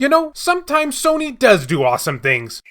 You know, sometimes Sony does do awesome things.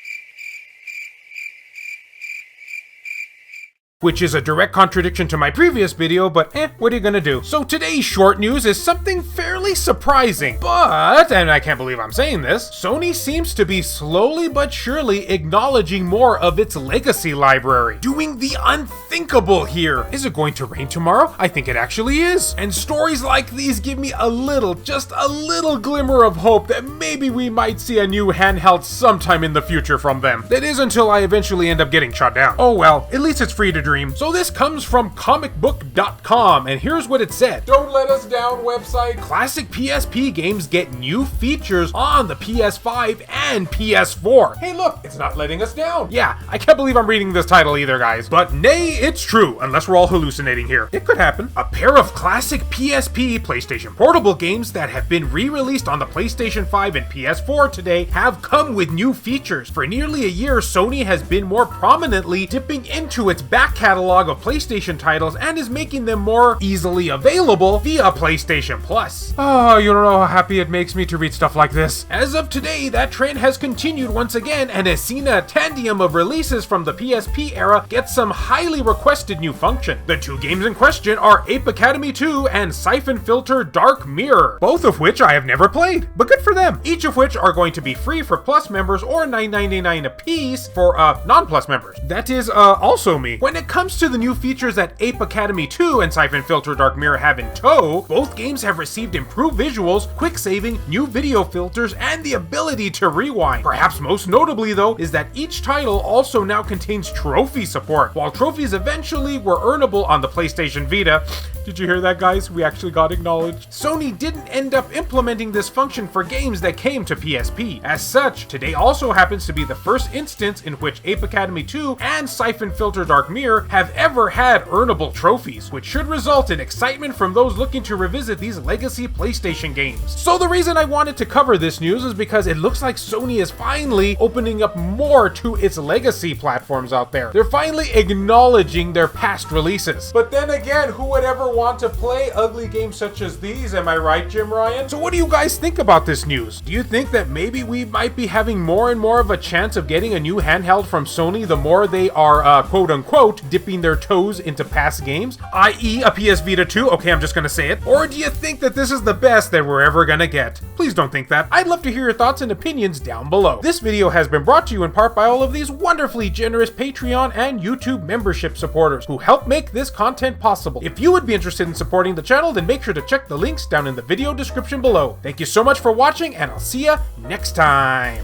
Which is a direct contradiction to my previous video, but what are you gonna do? So today's short news is something fairly surprising, but, and I can't believe I'm saying this, Sony seems to be slowly but surely acknowledging more of its legacy library. Doing the unthinkable here. Is it going to rain tomorrow? I think it actually is. And stories like these give me a little, just a little glimmer of hope that maybe we might see a new handheld sometime in the future from them. That is until I eventually end up getting shot down. Oh well, at least it's free to dream. So this comes from comicbook.com, and here's what it said. Don't let us down, website. Classic PSP games get new features on the PS5 and PS4. Hey look, it's not letting us down. Yeah, I can't believe I'm reading this title either, guys. But nay, it's true, unless we're all hallucinating here. It could happen. A pair of classic PSP PlayStation Portable games that have been re-released on the PlayStation 5 and PS4 today have come with new features. For nearly a year, Sony has been more prominently dipping into its back catalog of PlayStation titles and is making them more easily available via PlayStation Plus. Oh, you don't know how happy it makes me to read stuff like this. As of today, that trend has continued once again and has seen a tandem of releases from the PSP era get some highly requested new function. The two games in question are Ape Academy 2 and Siphon Filter Dark Mirror, both of which I have never played, but good for them. Each of which are going to be free for Plus members or $9.99 a piece for non-Plus members. That is also me. When it comes to the new features that Ape Academy 2 and Siphon Filter Dark Mirror have in tow, both games have received improved visuals, quick saving, new video filters, and the ability to rewind. Perhaps most notably though, is that each title also now contains trophy support. While trophies eventually were earnable on the PlayStation Vita, did you hear that, guys? We actually got acknowledged. Sony didn't end up implementing this function for games that came to PSP. As such, today also happens to be the first instance in which Ape Academy 2 and Siphon Filter Dark Mirror have ever had earnable trophies, which should result in excitement from those looking to revisit these legacy PlayStation games. So the reason I wanted to cover this news is because it looks like Sony is finally opening up more to its legacy platforms out there. They're finally acknowledging their past releases. But then again, who would ever want to play ugly games such as these? Am I right, Jim Ryan? So what do you guys think about this news? Do you think that maybe we might be having more and more of a chance of getting a new handheld from Sony the more they are quote unquote dipping their toes into past games, i.e. a PS Vita 2? Okay, I'm just gonna say it. Or do you think that this is the best that we're ever gonna get? Please don't think that. I'd love to hear your thoughts and opinions down below. This video has been brought to you in part by all of these wonderfully generous Patreon and YouTube membership supporters who help make this content possible. If you would be interested in supporting the channel, then make sure to check the links down in the video description below. Thank you so much for watching, and I'll see ya next time.